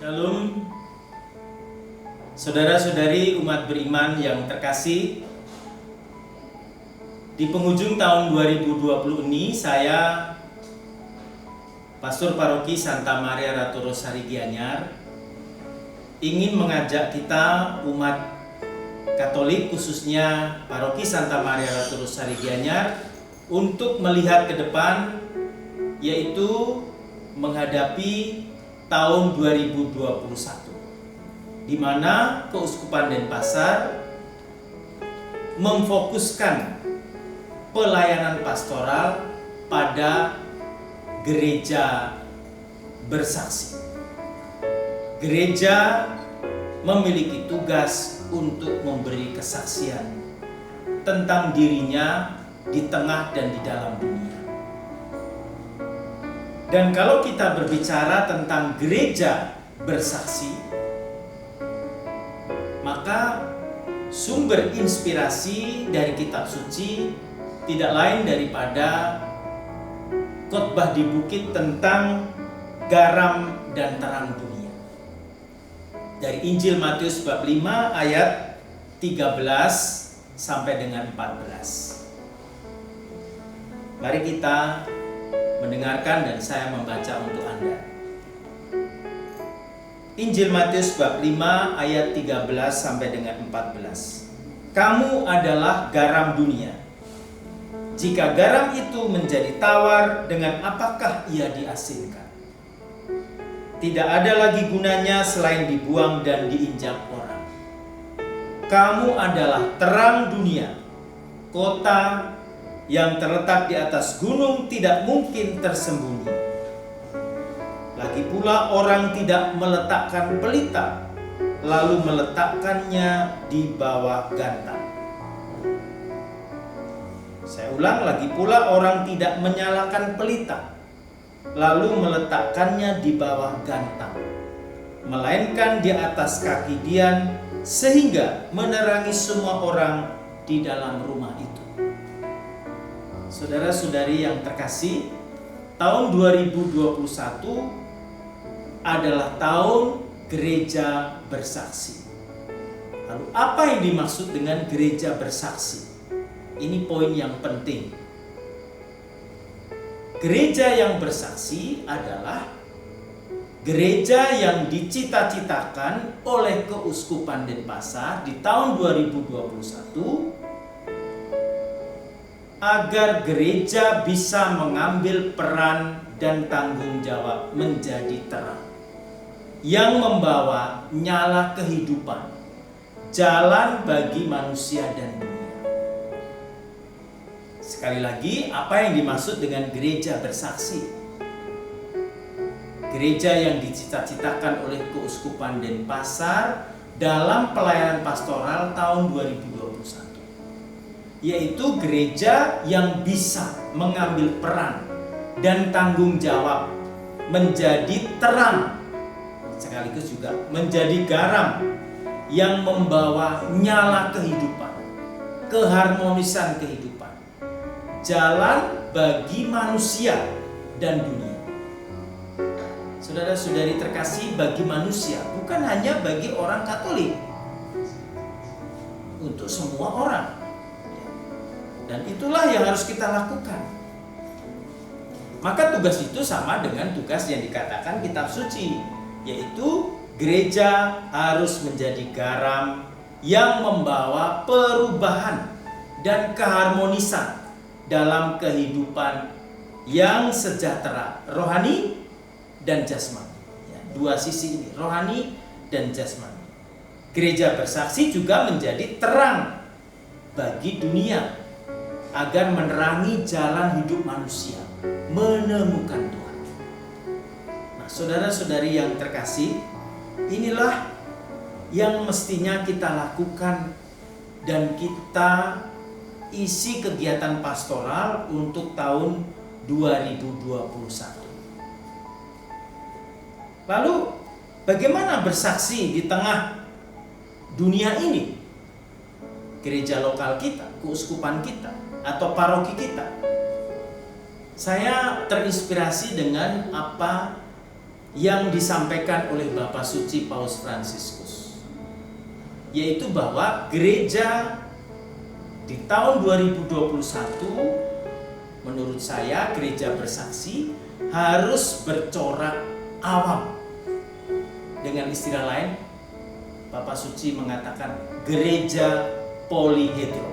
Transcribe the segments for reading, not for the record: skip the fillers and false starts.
Shalom, saudara-saudari umat beriman yang terkasih. Di penghujung tahun 2020 ini, saya, Pastor Paroki Santa Maria Ratu Rosari Gianyar, ingin mengajak kita umat Katolik, khususnya Paroki Santa Maria Ratu Rosari Gianyar, untuk melihat ke depan, yaitu menghadapi tahun 2021, di mana Keuskupan Denpasar memfokuskan pelayanan pastoral pada gereja bersaksi. Gereja memiliki tugas untuk memberi kesaksian tentang dirinya di tengah dan di dalam dunia. Dan kalau kita berbicara tentang gereja bersaksi, maka sumber inspirasi dari kitab suci tidak lain daripada khotbah di bukit tentang garam dan terang dunia. Dari Injil Matius bab 5 ayat 13 sampai dengan 14. Mari kita mendengarkan dan saya membaca untuk Anda. Injil Matius bab 5 ayat 13 sampai dengan 14. Kamu adalah garam dunia. Jika garam itu menjadi tawar, dengan apakah ia diasinkan? Tidak ada lagi gunanya selain dibuang dan diinjak orang. Kamu adalah terang dunia. Kota yang terletak di atas gunung tidak mungkin tersembunyi. Lagi pula orang tidak meletakkan pelita lalu meletakkannya di bawah gantang. Saya ulang, lagi pula orang tidak menyalakan pelita lalu meletakkannya di bawah gantang, melainkan di atas kaki dian, sehingga menerangi semua orang di dalam rumah itu. Saudara-saudari yang terkasih, tahun 2021 adalah tahun gereja bersaksi. Lalu apa yang dimaksud dengan gereja bersaksi? Ini poin yang penting. Gereja yang bersaksi adalah gereja yang dicita-citakan oleh Keuskupan Denpasar di tahun 2021 agar gereja bisa mengambil peran dan tanggung jawab menjadi terang yang membawa nyala kehidupan, jalan bagi manusia dan dunia. Sekali lagi, apa yang dimaksud dengan gereja bersaksi? Gereja yang dicita-citakan oleh Keuskupan Denpasar dalam pelayanan pastoral tahun 2021, yaitu gereja yang bisa mengambil peran dan tanggung jawab menjadi terang, sekaligus juga menjadi garam yang membawa nyala kehidupan, keharmonisan kehidupan, jalan bagi manusia dan dunia. Saudara-saudari terkasih, bagi manusia, bukan hanya bagi orang Katolik, untuk semua orang. Dan itulah yang harus kita lakukan. Maka tugas itu sama dengan tugas yang dikatakan kitab suci, yaitu gereja harus menjadi garam yang membawa perubahan dan keharmonisan dalam kehidupan yang sejahtera, rohani dan jasmani. Dua sisi ini, rohani dan jasmani. Gereja bersaksi juga menjadi terang bagi dunia, agar menerangi jalan hidup manusia, menemukan Tuhan. Nah, saudara-saudari yang terkasih, inilah yang mestinya kita lakukan dan kita isi kegiatan pastoral untuk tahun 2021. Lalu, bagaimana bersaksi di tengah dunia ini? Gereja lokal kita, keuskupan kita, atau paroki kita. Saya terinspirasi dengan apa yang disampaikan oleh Bapak Suci Paus Fransiskus, yaitu bahwa gereja di tahun 2021 menurut saya gereja bersaksi harus bercorak awam. Dengan istilah lain, Bapak Suci mengatakan gereja polihedron.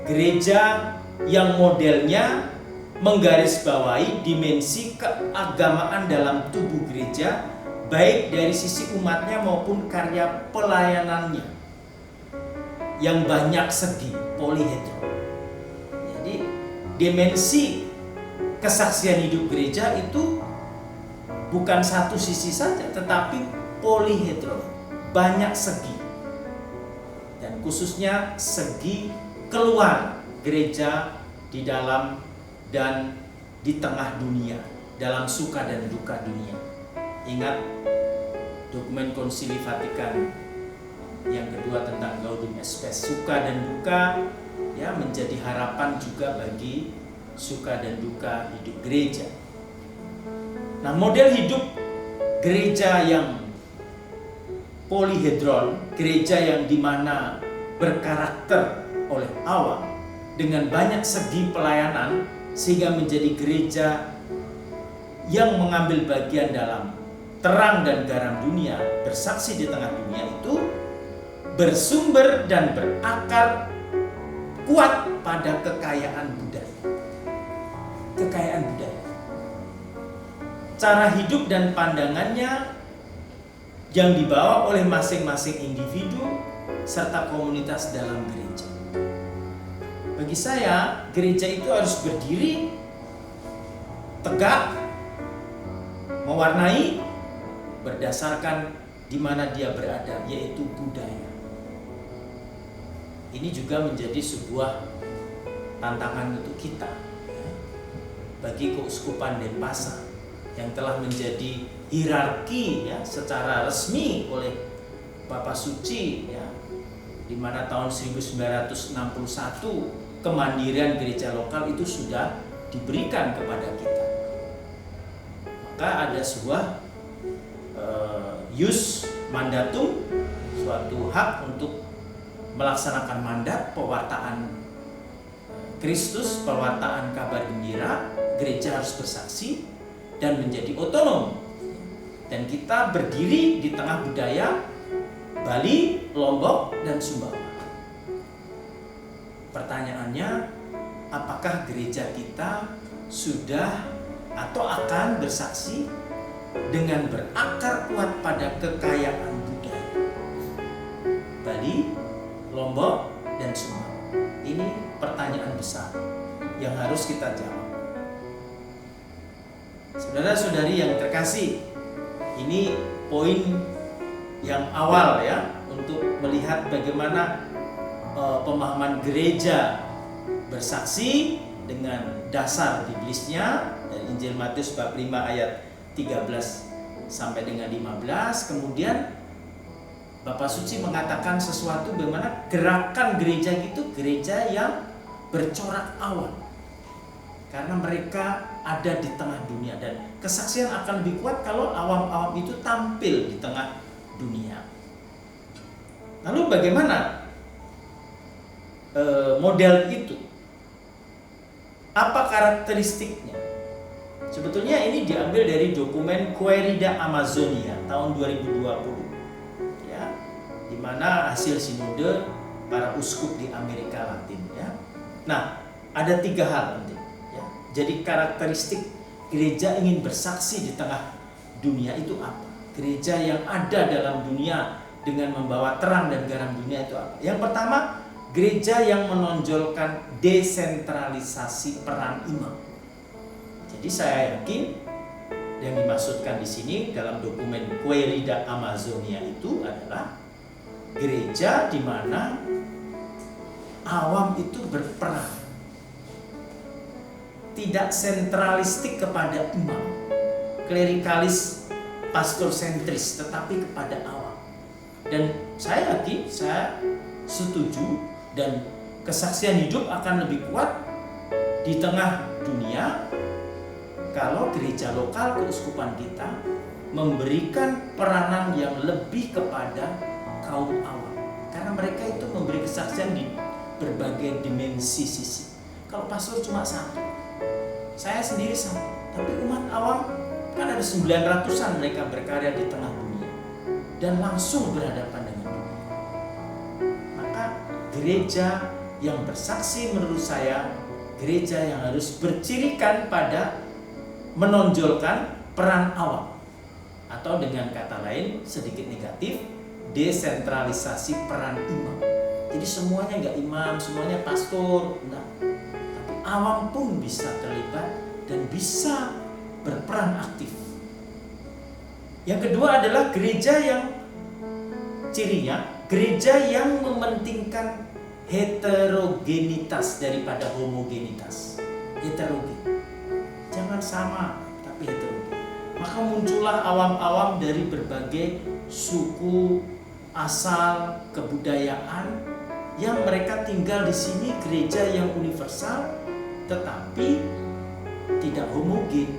Gereja yang modelnya menggarisbawahi dimensi keagamaan dalam tubuh gereja, baik dari sisi umatnya maupun karya pelayanannya yang banyak segi, polihedron. Jadi dimensi kesaksian hidup gereja itu bukan satu sisi saja, tetapi polihedron, banyak segi. Dan khususnya segi keluar gereja di dalam dan di tengah dunia, dalam suka dan duka dunia. Ingat dokumen Konsili Vatikan yang kedua tentang Gaudium et Spes, suka dan duka ya menjadi harapan juga bagi suka dan duka hidup gereja. Nah, model hidup gereja yang polihedron, gereja yang dimana berkarakter oleh awam dengan banyak segi pelayanan sehingga menjadi gereja yang mengambil bagian dalam terang dan garam dunia, bersaksi di tengah dunia, itu bersumber dan berakar kuat pada kekayaan budaya. Kekayaan budaya. Cara hidup dan pandangannya yang dibawa oleh masing-masing individu serta komunitas dalam gereja. Bagi saya, gereja itu harus berdiri tegak, mewarnai berdasarkan di mana dia berada, yaitu budaya. Ini juga menjadi sebuah tantangan untuk kita, bagi Keuskupan Denpasar yang telah menjadi hierarki ya secara resmi oleh Bapak Suci ya, di mana tahun 1961 kemandirian gereja lokal itu sudah diberikan kepada kita. Maka ada sebuah ius mandatum, suatu hak untuk melaksanakan mandat pewartaan Kristus, pewartaan kabar gembira. Gereja harus bersaksi dan menjadi otonom. Dan kita berdiri di tengah budaya Bali, Lombok, dan Sumbawa. Pertanyaannya, apakah gereja kita sudah atau akan bersaksi dengan berakar kuat pada kekayaan budaya Bali, Lombok, dan Sumbawa? Ini pertanyaan besar yang harus kita jawab. Saudara-saudari yang terkasih, ini poin yang awal ya untuk melihat bagaimana pemahaman gereja bersaksi dengan dasar biblisnya dari Injil Matius bab 5 ayat 13 sampai dengan 15. Kemudian Bapak Suci mengatakan sesuatu bagaimana gerakan gereja itu gereja yang bercorak awam, karena mereka ada di tengah dunia dan kesaksian akan lebih kuat kalau awam-awam itu tampil di tengah dunia. Lalu bagaimana model itu? Apa karakteristiknya? Sebetulnya ini diambil dari dokumen Querida Amazonia tahun 2020, ya, di mana hasil sinode para uskup di Amerika Latin. Ya. Nah, ada 3 hal penting. Ya. Jadi karakteristik gereja ingin bersaksi di tengah dunia itu apa? Gereja yang ada dalam dunia dengan membawa terang dan garam dunia itu apa? Yang pertama, gereja yang menonjolkan desentralisasi peran imam. Jadi saya yakin yang dimaksudkan di sini dalam dokumen Querida Amazonia itu adalah gereja di mana awam itu berperan, tidak sentralistik kepada imam, klerikalis, pastor sentris, tetapi kepada awam. Dan saya yakin, saya setuju, dan kesaksian hidup akan lebih kuat di tengah dunia kalau gereja lokal keuskupan kita memberikan peranan yang lebih kepada kaum awam, karena mereka itu memberi kesaksian di berbagai dimensi sisi. Kalau pastor cuma satu, saya sendiri satu, tapi umat awam kan ada 900-an mereka berkarya di tengah dunia dan langsung berhadapan dengan dunia. Maka gereja yang bersaksi menurut saya gereja yang harus bercirikan pada menonjolkan peran awam, atau dengan kata lain sedikit negatif, desentralisasi peran imam. Jadi semuanya nggak imam, semuanya pastor, enggak. Tapi awam pun bisa terlibat dan bisa berperan aktif. Yang kedua adalah gereja yang cirinya, gereja yang mementingkan heterogenitas daripada homogenitas. Heterogen, jangan sama tapi heterogen. Maka muncullah awam-awam dari berbagai suku, asal, kebudayaan yang mereka tinggal di sini, gereja yang universal tetapi tidak homogen,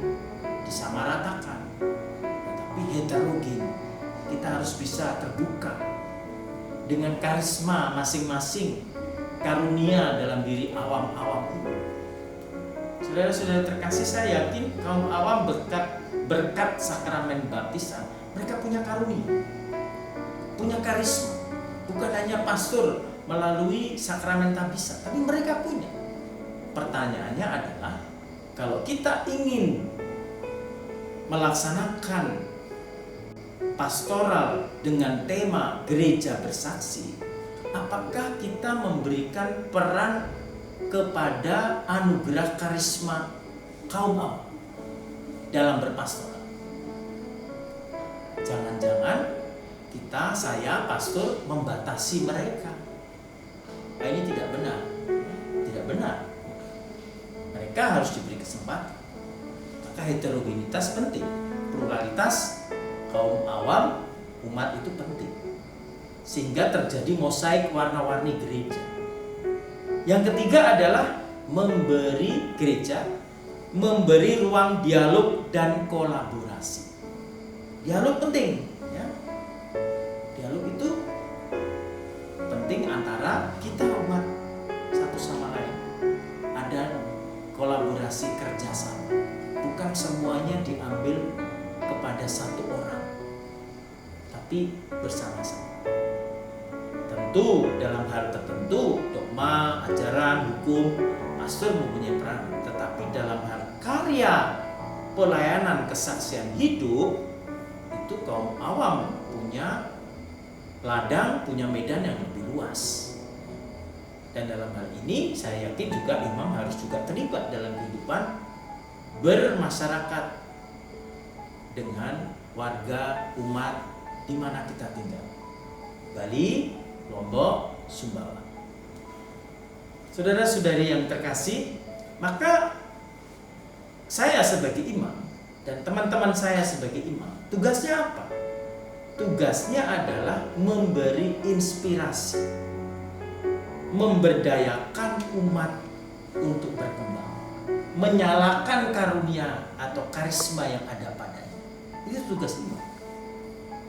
disamaratakan, tetapi heterogen. Kita harus bisa terbuka dengan karisma masing-masing, karunia dalam diri awam-awam ini. Saudara-saudara terkasih, saya yakin kaum awam berkat sakramen baptisan, mereka punya karunia, punya karisma. Bukan hanya pastor melalui sakramen tabisa, tapi mereka punya. Pertanyaannya adalah, kalau kita ingin melaksanakan pastoral dengan tema gereja bersaksi, apakah kita memberikan peran kepada anugerah karisma kaum awam dalam berpastoral? Jangan-jangan saya pastor membatasi mereka. Nah, ini tidak benar. Tidak benar. Mereka harus diberi kesempatan. Maka heterogenitas penting, pluralitas kaum awam umat itu penting, sehingga terjadi mosaik warna-warni gereja. Yang ketiga adalah memberi gereja, memberi ruang dialog dan kolaborasi. Dialog penting, ya. Dialog itu penting antara kita umat satu sama lain. Ada kolaborasi kerjasama. Bukan semuanya diambil kepada satu orang, tapi bersama-sama. Tentu dalam hal tertentu, dogma, ajaran, hukum, pastor mempunyai peran. Tetapi dalam hal karya pelayanan kesaksian hidup, itu kaum awam punya ladang, punya medan yang lebih luas. Dan dalam hal ini saya yakin juga imam harus juga terlibat dalam kehidupan bermasyarakat dengan warga umat di mana kita tinggal. Bali, Lombok, Sumbawa. Saudara-saudari yang terkasih, maka saya sebagai imam dan teman-teman saya sebagai imam, tugasnya apa? Tugasnya adalah memberi inspirasi, memberdayakan umat untuk berkembang, menyalakan karunia atau karisma yang ada padanya. Itu tugas imam.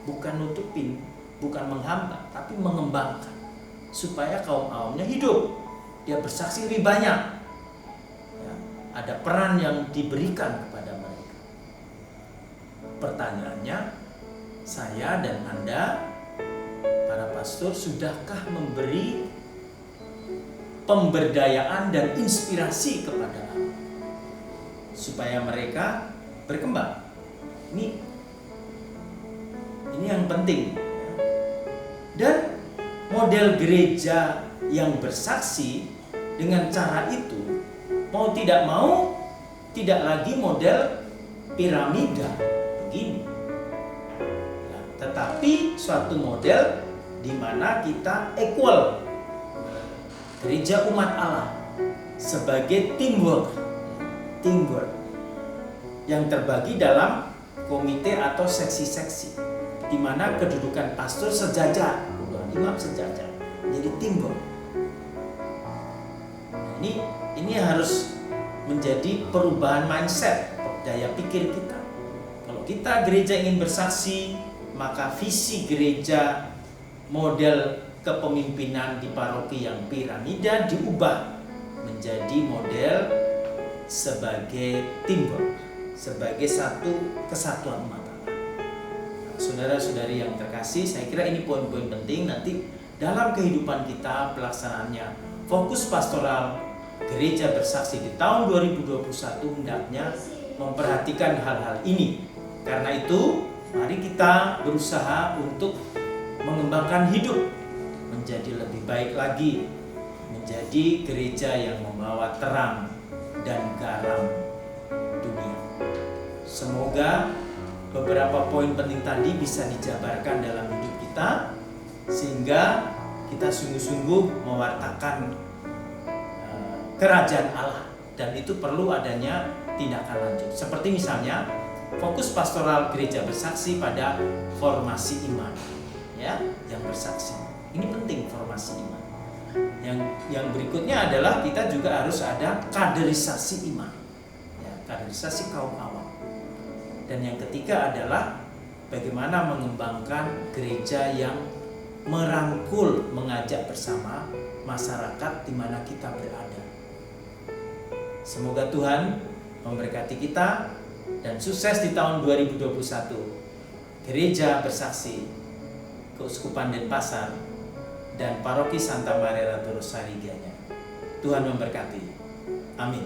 Bukan nutupin, bukan menghambat, tapi mengembangkan supaya kaum awamnya hidup. Dia bersaksi lebih banyak. Ya, ada peran yang diberikan kepada mereka. Pertanyaannya, saya dan Anda, para pastor, sudahkah memberi pemberdayaan dan inspirasi kepada awam supaya mereka berkembang? Ini yang penting. Dan model gereja yang bersaksi dengan cara itu, mau tidak mau, tidak lagi model piramida begini, ya, tetapi suatu model di mana kita equal, gereja umat Allah sebagai teamwork yang terbagi dalam komite atau seksi-seksi, di mana kedudukan pastor sejajar, imam sejajar, jadi teamwork. Nah, ini harus menjadi perubahan mindset, daya pikir kita. Kalau kita gereja ingin bersaksi, maka visi gereja model kepemimpinan di paroki yang piramida diubah menjadi model sebagai teamwork, sebagai satu kesatuan umat Allah. Saudara-saudari yang terkasih, saya kira ini poin-poin penting nanti dalam kehidupan kita pelaksanaannya. Fokus pastoral gereja bersaksi di tahun 2021 hendaknya memperhatikan hal-hal ini. Karena itu, mari kita berusaha untuk mengembangkan hidup menjadi lebih baik lagi, menjadi gereja yang membawa terang dan garam dunia. Semoga beberapa poin penting tadi bisa dijabarkan dalam hidup kita, sehingga kita sungguh-sungguh mewartakan kerajaan Allah, dan itu perlu adanya tindakan lanjut. Seperti misalnya fokus pastoral gereja bersaksi pada formasi iman, ya, yang bersaksi. Ini penting, formasi iman. Yang berikutnya adalah kita juga harus ada kaderisasi iman, ya, kaderisasi kaum awam. Dan yang ketiga adalah bagaimana mengembangkan gereja yang merangkul, mengajak bersama masyarakat di mana kita berada. Semoga Tuhan memberkati kita dan sukses di tahun 2021. Gereja bersaksi Keuskupan Denpasar dan Paroki Santa Maria Ratu Rosari Gianyar. Tuhan memberkati. Amin.